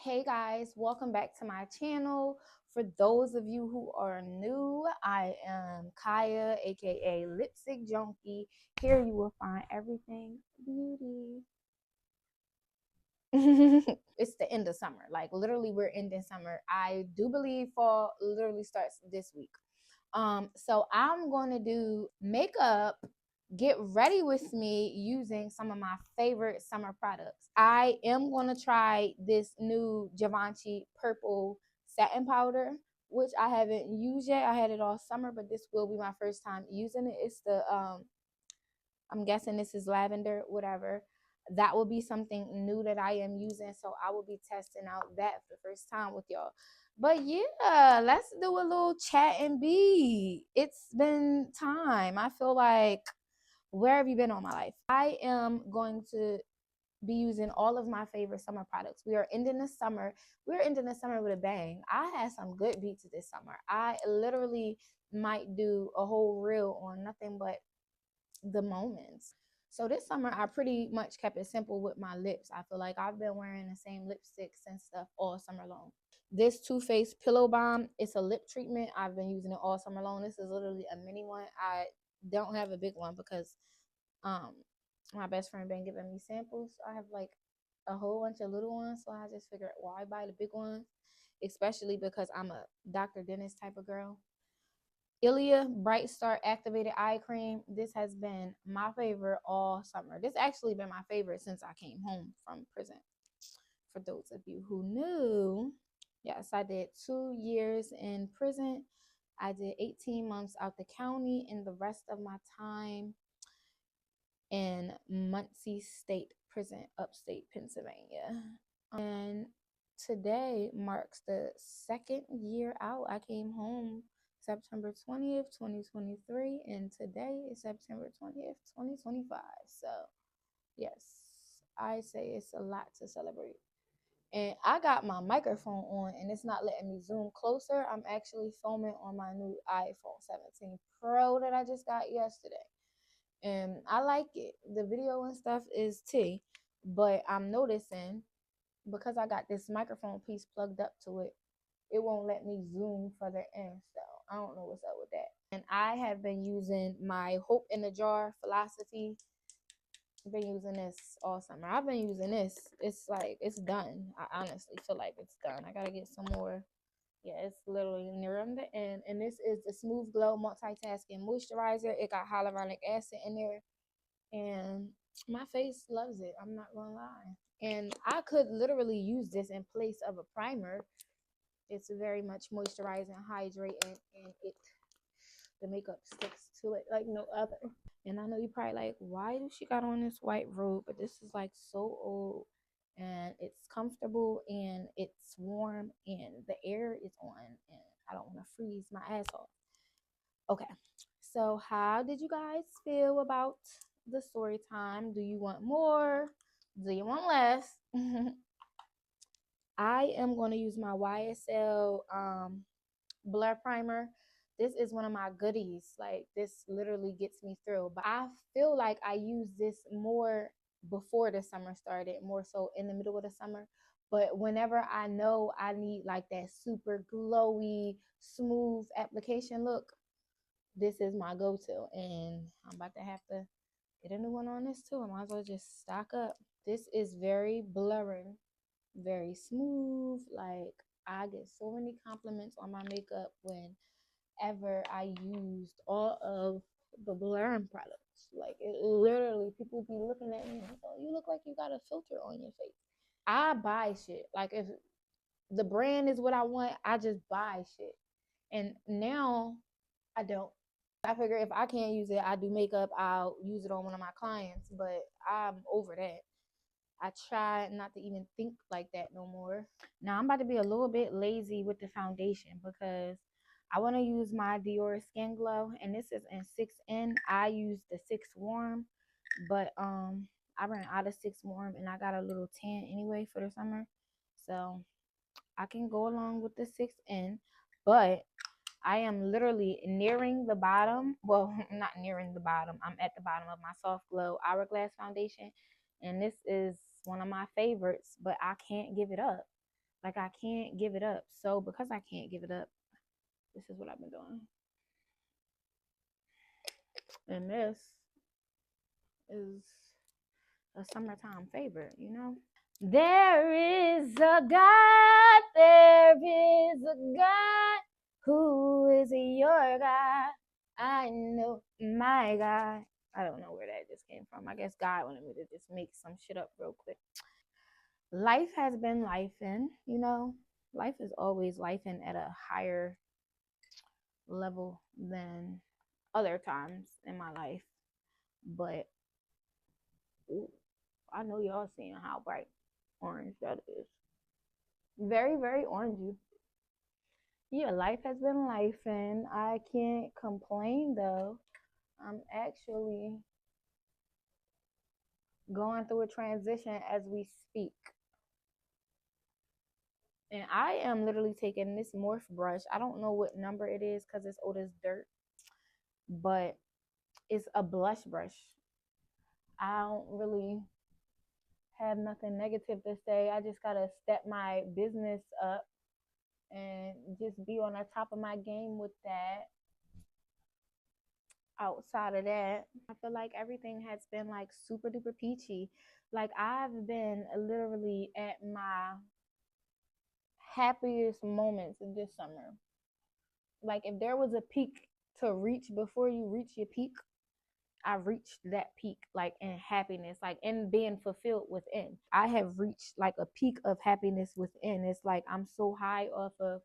Hey guys, welcome back to my channel. For those of you who are new, I am Kaya, aka Lipstick Junkie. Here you will find everything beauty. It's the end of summer. Like literally we're ending summer. I do believe fall literally starts this week. So I'm going to do makeup. Get ready with me using some of my favorite summer products. I am going to try this new Givenchy purple satin powder, which I haven't used yet. I had it all summer, but this will be my first time using it. It's the I'm guessing this is lavender, whatever. That will be something new that I am using. So I will be testing out that for the first time with y'all. But yeah, let's do a little chat and be. It's been time. I feel like, where have you been all my life? I am going to be using all of my favorite summer products. We are ending the summer. We're ending the summer with a bang. I had some good beats this summer. I literally might do a whole reel on nothing but the moments. So this summer I pretty much kept it simple with my lips. I feel like I've been wearing the same lipsticks and stuff all summer long. This Too Faced Pillow Balm, it's a lip treatment. I've been using it all summer long. This is literally a mini one. I don't have a big one because um my best friend been giving me samples. I have like a whole bunch of little ones, so I just figured why buy the big ones, especially because I'm a Dr. Dennis type of girl. Ilia Bright Start Activated Eye Cream. This has been my favorite all summer. This actually been my favorite since I came home from prison. For those of you who knew, yes, I did 2 years in prison. I did 18 months out the county, and the rest of my time in Muncie State Prison, upstate Pennsylvania. And today marks the second year out. I came home September 20th, 2023, and today is September 20th, 2025. So, yes, I say it's a lot to celebrate. And I got my microphone on and it's not letting me zoom closer. I'm actually filming on my new iPhone 17 Pro that I just got yesterday. And I like it. The video and stuff is T, but I'm noticing because I got this microphone piece plugged up to it, it won't let me zoom further in. So I don't know what's up with that. And I have been using my Hope in a Jar philosophy. I've been using this all summer. I've been using this. It's like it's done. I honestly feel like it's done. I gotta get some more. Yeah, it's literally near the end. And this is the Smooth Glow Multitasking Moisturizer. It got hyaluronic acid in there. And my face loves it. I'm not gonna lie. And I could literally use this in place of a primer. It's very much moisturizing, hydrating, and the makeup sticks to it like no other. And I know you probably like, why does she got on this white robe? But this is like so old, and it's comfortable, and it's warm, and the air is on, and I don't want to freeze my ass off. Okay, so how did you guys feel about the story time? Do you want more? Do you want less? I am going to use my YSL Blur Primer. This is one of my goodies. Like, this literally gets me through. But I feel like I use this more before the summer started, more so in the middle of the summer. But whenever I know I need like that super glowy, smooth application look, this is my go-to. And I'm about to have to get a new one on this too. I might as well just stock up. This is very blurring, very smooth. Like, I get so many compliments on my makeup whenever I used all of the blurring products. Like, it literally, people be looking at me like, oh, you look like you got a filter on your face. I buy shit. Like, if the brand is what I want, I just buy shit. And now I don't. I figure if I can't use it, I do makeup, I'll use it on one of my clients, but I'm over that. I try not to even think like that no more. Now I'm about to be a little bit lazy with the foundation because I want to use my Dior Skin Glow, and this is in 6N. I use the 6 Warm, but I ran out of 6 Warm and I got a little tan anyway for the summer. So I can go along with the 6N, but I am literally nearing the bottom. Well, not nearing the bottom. I'm at the bottom of my Soft Glow Hourglass Foundation. And this is one of my favorites, but I can't give it up. Like I can't give it up. So because I can't give it up, this is what I've been doing. And this is a summertime favorite, you know? There is a God, there is a God. Who is your God? I know my God. I don't know where that just came from. I guess God wanted me to just make some shit up real quick. Life has been lifing, you know? Life is always lifing at a higher level than other times in my life. But ooh, I know y'all seeing how bright orange that is. Very, very orangey. Yeah, life has been life, and I can't complain though. I'm actually going through a transition as we speak. And I am literally taking this morph brush. I don't know what number it is because it's old as dirt, but it's a blush brush. I don't really have nothing negative to say. I just gotta step my business up and just be on the top of my game with that. Outside of that, I feel like everything has been like super duper peachy. Like I've been literally at my happiest moments in this summer. Like if there was a peak to reach before you reach your peak, I reached that peak, like in happiness, like in being fulfilled within. I have reached like a peak of happiness within. It's like I'm so high off of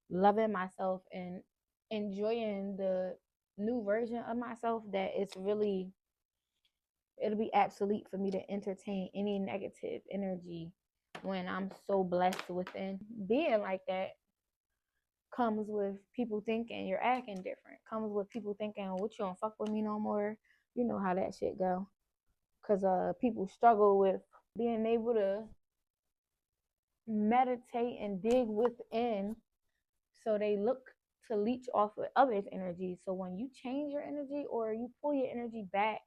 loving myself and enjoying the new version of myself that it's really, it'll be obsolete for me to entertain any negative energy when I'm so blessed within. Being like that comes with people thinking you're acting different, comes with people thinking, what, you don't fuck with me no more? You know how that shit go. Because people struggle with being able to meditate and dig within, so they look to leech off of others' energy. So when you change your energy or you pull your energy back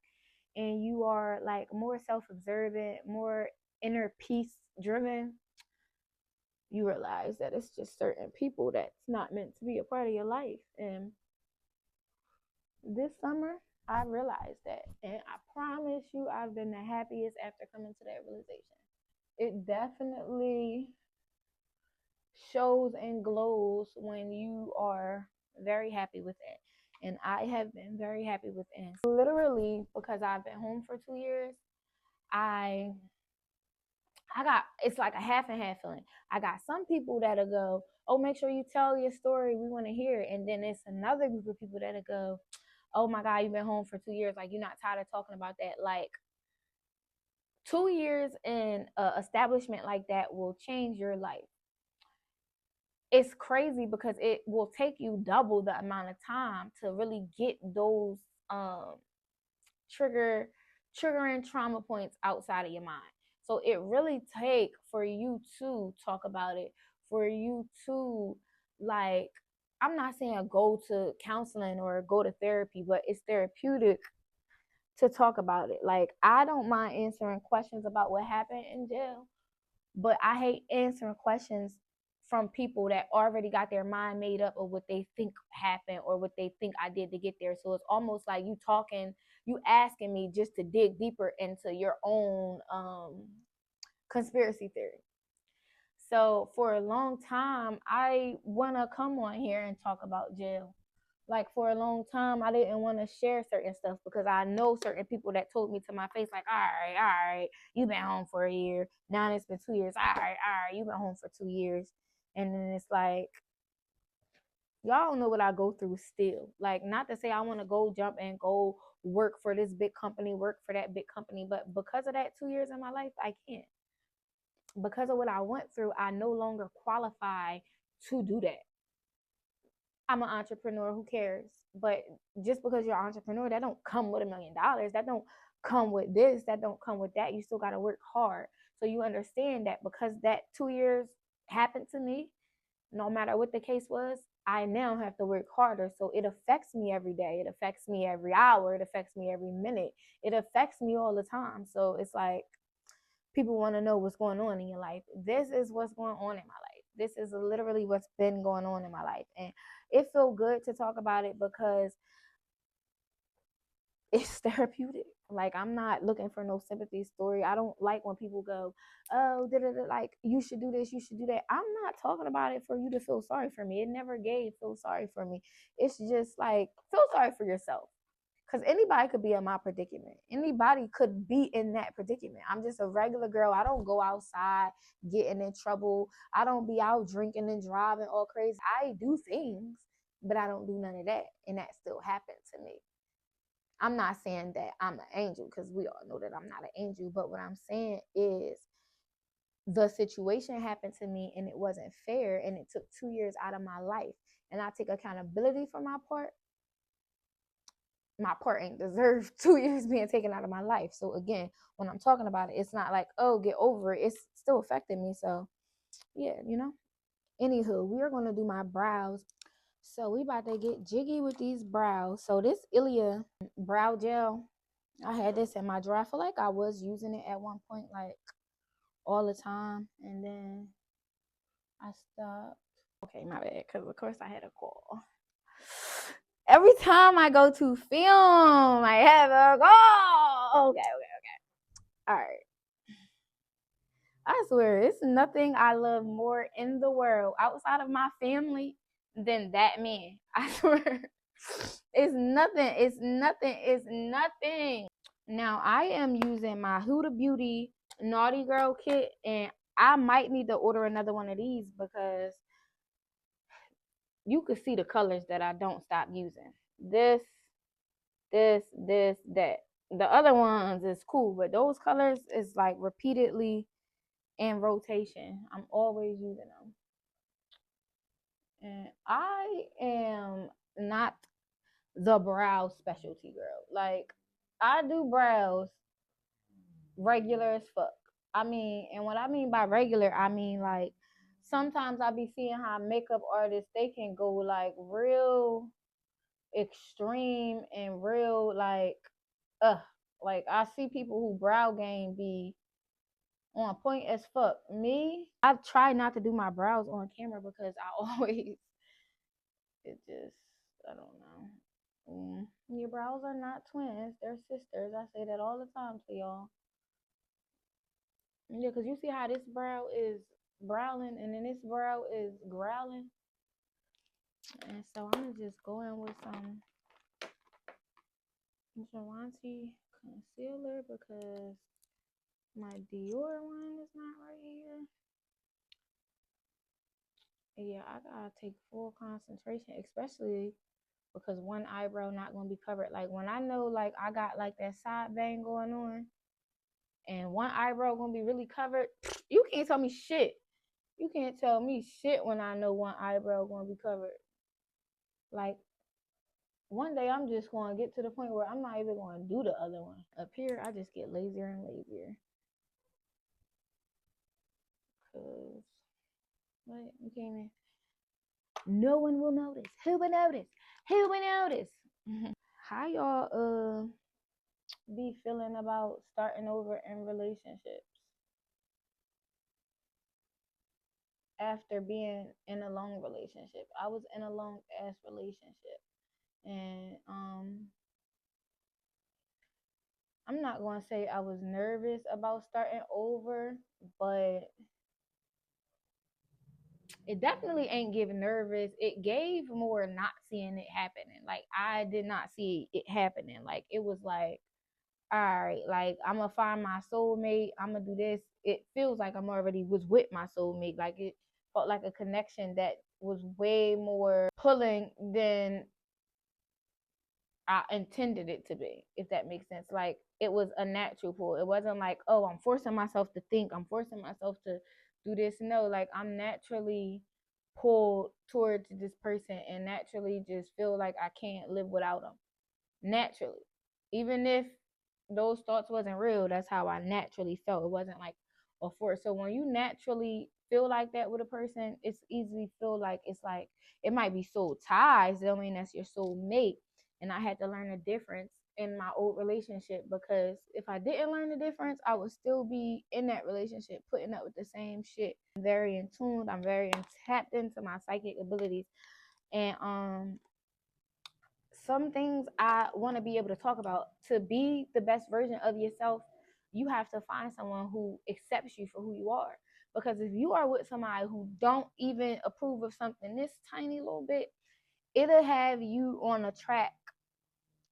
and you are like more self-observant, more inner peace driven, you realize that it's just certain people that's not meant to be a part of your life. And this summer, I realized that. And I promise you, I've been the happiest after coming to that realization. It definitely shows and glows when you are very happy with it. And I have been very happy with it. Literally, because I've been home for 2 years, I got, it's like a half and half feeling. I got some people that'll go, oh, make sure you tell your story. We want to hear it. And then it's another group of people that'll go, oh my God, you've been home for 2 years. Like, you're not tired of talking about that. Like, 2 years in an establishment like that will change your life. It's crazy because it will take you double the amount of time to really get those um triggering trauma points outside of your mind. So it really take for you to talk about it, for you to, like, I'm not saying go to counseling or go to therapy, but it's therapeutic to talk about it. Like, I don't mind answering questions about what happened in jail, but I hate answering questions from people that already got their mind made up of what they think happened or what they think I did to get there. So it's almost like you asking me just to dig deeper into your own conspiracy theory. So for a long time, I want to come on here and talk about jail. Like, for a long time, I didn't want to share certain stuff because I know certain people that told me to my face, like, all right, you've been home for a year. Now it's been 2 years. All right, you've been home for 2 years. And then it's like, y'all don't know what I go through still. Like, not to say I want to go jump and go work for this big company, work for that big company, but because of that 2 years in my life, I can't. Because of what I went through, I no longer qualify to do that. I'm an entrepreneur, who cares? But just because you're an entrepreneur, that don't come with $1 million. That don't come with this. That don't come with that. You still got to work hard. So you understand that because that 2 years happened to me, no matter what the case was, I now have to work harder. So it affects me every day. It affects me every hour. It affects me every minute. It affects me all the time. So it's like, people want to know what's going on in your life. This is what's going on in my life. This is literally what's been going on in my life. And it feel good to talk about it because it's therapeutic. Like, I'm not looking for no sympathy story. I don't like when people go, oh, like, you should do this, you should do that. I'm not talking about it for you to feel sorry for me. It never gave feel sorry for me. It's just like, feel sorry for yourself. Because anybody could be in my predicament. Anybody could be in that predicament. I'm just a regular girl. I don't go outside getting in trouble. I don't be out drinking and driving all crazy. I do things, but I don't do none of that. And that still happened to me. I'm not saying that I'm an angel, because we all know that I'm not an angel. But what I'm saying is, the situation happened to me and it wasn't fair, and it took 2 years out of my life. And I take accountability for my part. My part ain't deserved 2 years being taken out of my life. So again, when I'm talking about it, it's not like, oh, get over it. It's still affecting me. So yeah, Anywho, we are gonna do my brows. So we about to get jiggy with these brows. So this Ilia brow gel, I had this in my drawer. I feel like I was using it at one point, like all the time, and then I stopped. Okay, my bad, because of course I had a call. Every time I go to film, I have a call. Okay. All right. I swear, it's nothing I love more in the world outside of my family than that man. I swear. It's nothing. It's nothing. It's nothing. Now, I am using my Huda Beauty Naughty Girl kit, and I might need to order another one of these because you could see the colors that I don't stop using. This, that. The other ones is cool, but those colors is like repeatedly in rotation. I'm always using them. And I am not the brow specialty girl. Like, I do brows regular as fuck. I mean, and what I mean by regular, I mean like sometimes I be seeing how makeup artists, they can go like real extreme and real like I see people who brow game be on point as fuck. Me, I try not to do my brows on camera because I always, it just, I don't know. Your brows are not twins, they're sisters. I say that all the time to y'all. Yeah, because you see how this brow is growling and then this brow is growling. And so I'm going to just go in with some Jawanti concealer because my Dior one is not right here. Yeah, I gotta take full concentration, especially because one eyebrow not gonna be covered. Like when I know like I got like that side bang going on and one eyebrow gonna be really covered, you can't tell me shit. You can't tell me shit when I know one eyebrow gonna be covered. Like one day I'm just gonna get to the point where I'm not even gonna do the other one. Up here, I just get lazier and lazier. Cause what? You came in. No one will notice. Who will notice? Who will notice? How y'all be feeling about starting over in relationships after being in a long relationship? I was in a long ass relationship, and I'm not gonna say I was nervous about starting over, but it definitely ain't giving nervous. It gave more not seeing it happening. Like I did not see it happening. Like it was like, all right, like I'm gonna find my soulmate. I'm gonna do this. It feels like I'm already was with my soulmate. Like it felt like a connection that was way more pulling than I intended it to be, if that makes sense. Like it was a natural pull. It wasn't like, oh, I'm forcing myself to think. I'm forcing myself to do this. No, like I'm naturally pulled towards this person and naturally just feel like I can't live without them. Naturally. Even if those thoughts wasn't real, that's how I naturally felt. It wasn't like a force. So when you naturally feel like that with a person, it's easily feel like it's like it might be soul ties. That don't mean that's your soul mate. And I had to learn the difference in my old relationship, because if I didn't learn the difference, I would still be in that relationship putting up with the same shit. I'm very in tune. I'm very tapped into my psychic abilities. And some things I want to be able to talk about. To be the best version of yourself, you have to find someone who accepts you for who you are. Because if you are with somebody who don't even approve of something this tiny little bit, it'll have you on a track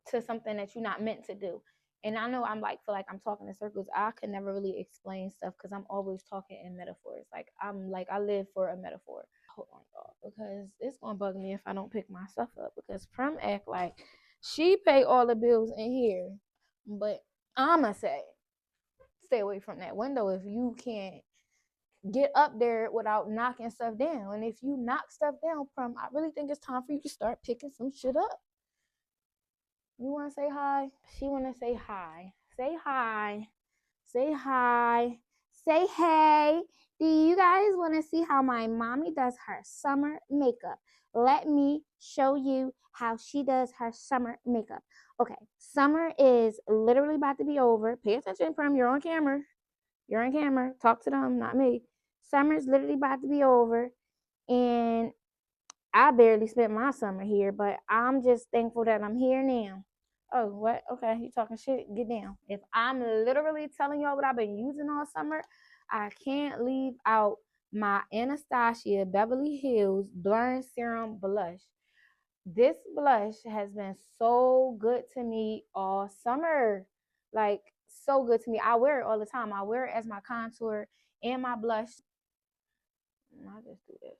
to something that you're not meant to do. And I know I'm like, feel like I'm talking in circles. I can never really explain stuff because I'm always talking in metaphors. I live for a metaphor. Hold on, y'all, because it's gonna bug me if I don't pick my stuff up. Because Prim act like she pay all the bills in here, but I'ma say, stay away from that window if you can't get up there without knocking stuff down. And if you knock stuff down, Prim, I really think it's time for you to start picking some shit up. You want to say hi? She want to say hi. Say hi. Say hi. Say hey. Do you guys want to see how my mommy does her summer makeup? Let me show you how she does her summer makeup. Okay, summer is literally about to be over. Pay attention, Prim. You're on camera. You're on camera. Talk to them, not me. Summer's literally about to be over. And I barely spent my summer here, but I'm just thankful that I'm here now. Oh, what? Okay, you talking shit? Get down. If I'm literally telling y'all what I've been using all summer, I can't leave out my Anastasia Beverly Hills Blurring Serum Blush. This blush has been so good to me all summer. Like, so good to me. I wear it all the time. I wear it as my contour and my blush. I'll just do this.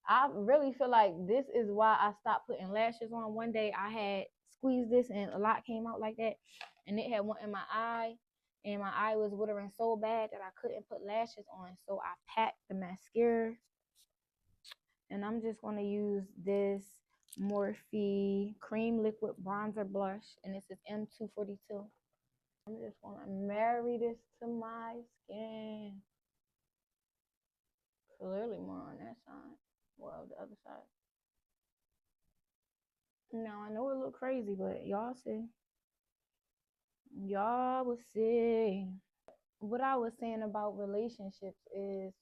I really feel like this is why I stopped putting lashes on. One day I had squeezed this and a lot came out like that, and it had one in my eye, and my eye was watering so bad that I couldn't put lashes on. So I packed the mascara, and I'm just going to use this Morphe Cream Liquid Bronzer Blush, and this is M242. I'm just going to marry this to my skin. Clearly more on that side. Well, the other side. Now, I know it look crazy, but y'all see. Y'all will see. What I was saying about relationships is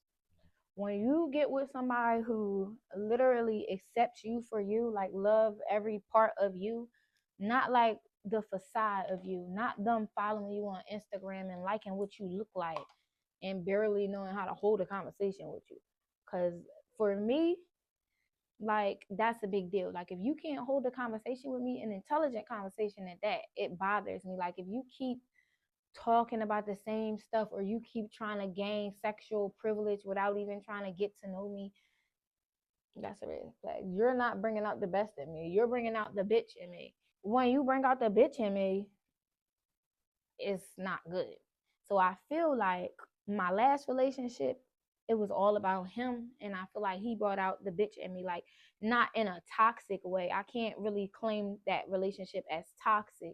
when you get with somebody who literally accepts you for you, like love every part of you, not like the facade of you, not them following you on Instagram and liking what you look like and barely knowing how to hold a conversation with you. Because for me, like that's a big deal. Like if you can't hold a conversation with me, an intelligent conversation at that, it bothers me. Like if you keep talking about the same stuff or you keep trying to gain sexual privilege without even trying to get to know me, that's a red flag. You're not bringing out the best in me. You're bringing out the bitch in me. When you bring out the bitch in me, it's not good. So I feel like my last relationship, it was all about him, and I feel like he brought out the bitch in me, like not in a toxic way. I can't really claim that relationship as toxic,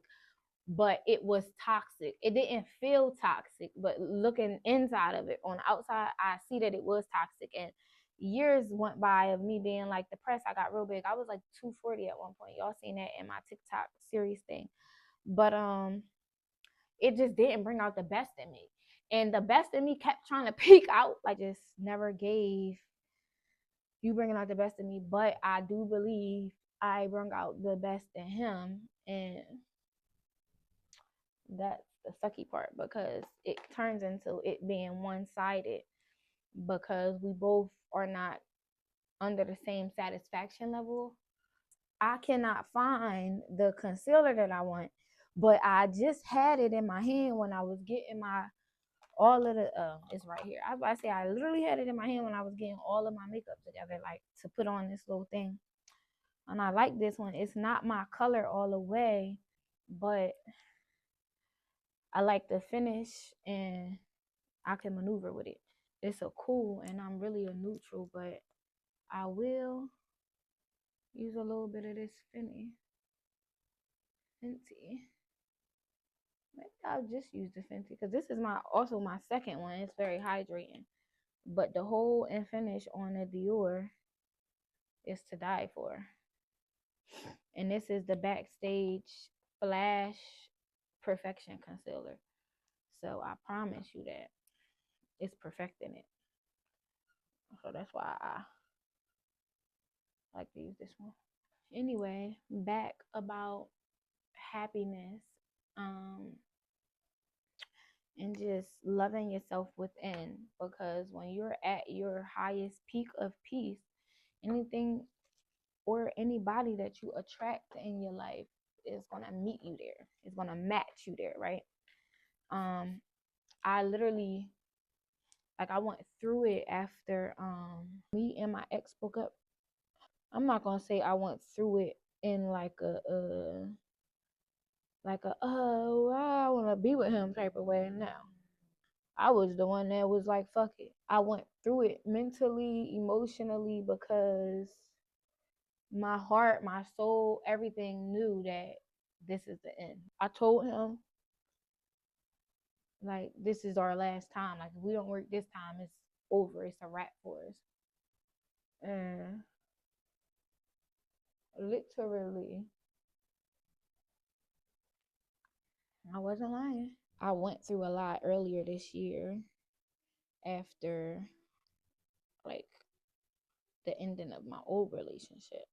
but it was toxic. It didn't feel toxic, but looking inside of it, on the outside, I see that it was toxic. And years went by of me being like depressed. I got real big. I was like 240 at one point. Y'all seen that in my TikTok series thing. But it just didn't bring out the best in me. And the best in me kept trying to peek out. I just never gave you bringing out the best in me. But I do believe I bring out the best in him. And that's the sucky part, because it turns into it being one-sided because we both are not under the same satisfaction level. I cannot find the concealer that I want, but I just had it in my hand when I was getting my all of the it's right here. I was about to say I literally had it in my hand when I was getting all of my makeup together, like to put on this little thing. And I like this one. It's not my color all the way, but I like the finish and I can maneuver with it. It's a cool, and I'm really a neutral, but I will use a little bit of this Fenty. Maybe I'll just use the Fenty because this is also my second one. It's very hydrating. But the whole and finish on the Dior is to die for. And this is the Backstage Flash Perfection Concealer. So I promise you that it's perfecting it. So that's why I like to use this one. Anyway, back about happiness, um, and just loving yourself within, because when you're at your highest peak of peace, anything or anybody that you attract in your life is gonna meet you there. It's gonna match you there, right? I literally, like, I went through it after me and my ex broke up. I'm not gonna say I went through it in like a oh, I want to be with him type of way. No, I was the one that was like, fuck it. I went through it mentally, emotionally, because my heart, my soul, everything knew that this is the end. I told him, like, this is our last time. Like, if we don't work this time, it's over. It's a wrap for us. And literally, I wasn't lying. I went through a lot earlier this year after, like, the ending of my old relationship.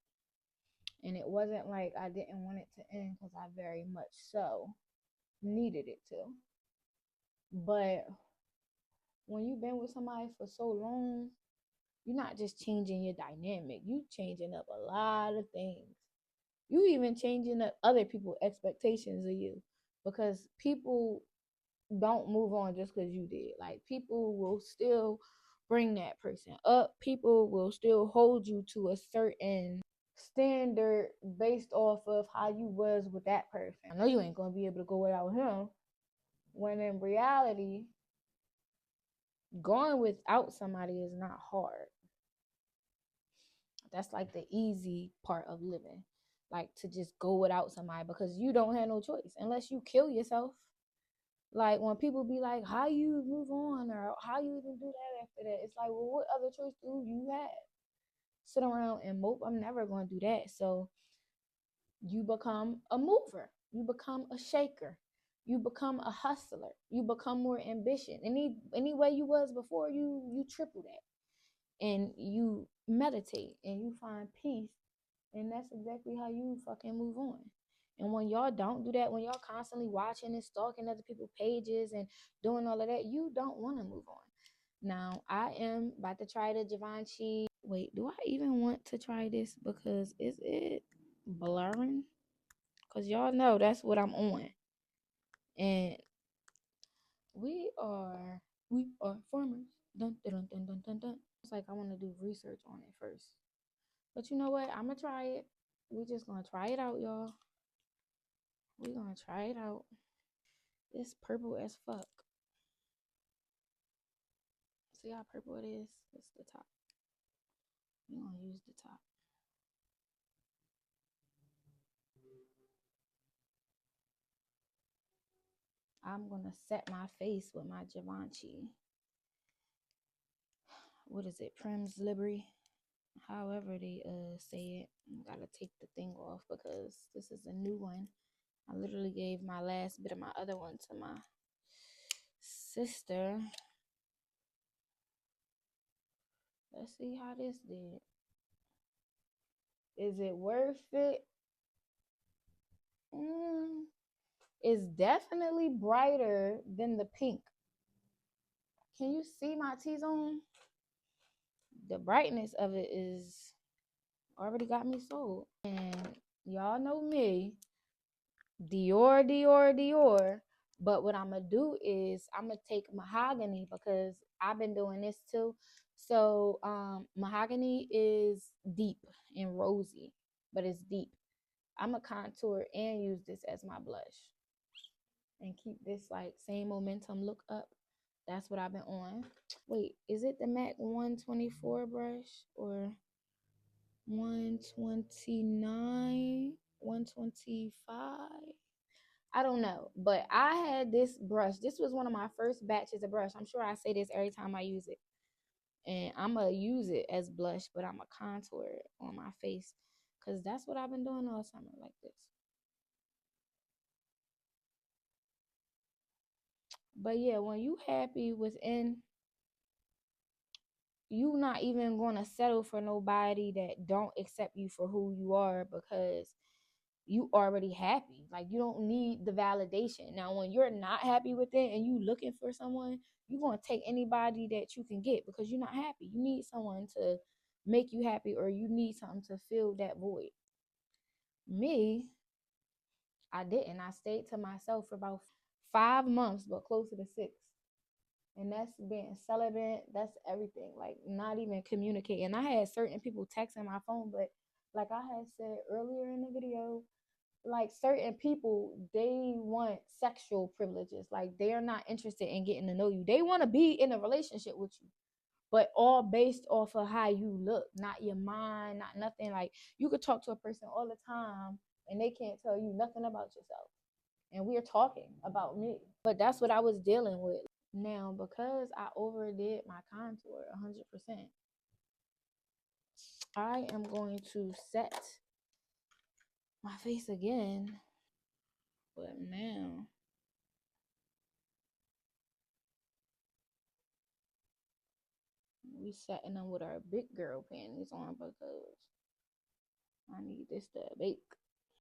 And it wasn't like I didn't want it to end, because I very much so needed it to. But when you've been with somebody for so long, you're not just changing your dynamic, you changing up a lot of things. You even changing up other people's expectations of you, because people don't move on just because you did. Like, people will still bring that person up. People will still hold you to a certain standard based off of how you was with that person. I know you ain't gonna be able to go without him. When in reality, going without somebody is not hard. That's like the easy part of living. Like, to just go without somebody because you don't have no choice unless you kill yourself. Like, when people be like, how you move on, or how you even do that after that, it's like, well, what other choice do you have? Sit around and mope? I'm never going to do that. So you become a mover, you become a shaker, you become a hustler, you become more ambitious. Any way you was before, you triple that, and you meditate and you find peace, and that's exactly how you fucking move on. And when y'all don't do that, when y'all constantly watching and stalking other people's pages and doing all of that, you don't want to move on. Now, I am about to try the Givenchy. Wait, do I even want to try this? Because is it blurring? Because y'all know that's what I'm on. And we are farmers. Dun, dun, dun, dun, dun, dun. It's like I want to do research on it first. But you know what? I'm going to try it. We just going to try it out, y'all. We going to try it out. It's purple as fuck. See how purple it is? It's the top. We going to use the top. I'm going to set my face with my Givenchy. What is it? Prims Liberty. However they say it. I gotta take the thing off because this is a new one. I literally gave my last bit of my other one to my sister. Let's see how this did. Is it worth it? It's definitely brighter than the pink. Can you see my T-zone? The brightness of it is already got me sold. And y'all know me. Dior, Dior, Dior. But what I'm going to do is I'm going to take mahogany, because I've been doing this too. So mahogany is deep and rosy, but it's deep. I'm going to contour and use this as my blush and keep this like same momentum look up. That's what I've been on. Wait, is it the MAC 124 brush or 129, 125? I don't know, but I had this brush. This was one of my first batches of brush. I'm sure I say this every time I use it. And I'm going to use it as blush, but I'm going to contour it on my face Cause that's what I've been doing all summer like this. But yeah, when you happy within, you not even gonna settle for nobody that don't accept you for who you are, because you already happy. Like, you don't need the validation. Now when you're not happy with it and you looking for someone, you're gonna take anybody that you can get, because you're not happy. You need someone to make you happy, or you need something to fill that void. Me, I didn't. I stayed to myself for about 5 months, but closer to 6. And that's being celibate. That's everything. Like, not even communicating. I had certain people texting my phone, but like I had said earlier in the video, like, certain people, they want sexual privileges. Like, they are not interested in getting to know you. They want to be in a relationship with you, but all based off of how you look, not your mind, not nothing. Like, you could talk to a person all the time and they can't tell you nothing about yourself. And we're talking about me. But that's what I was dealing with. Now, because I overdid my contour 100%, I am going to set my face again. But now we setting them with our big girl panties on, because I need this to bake.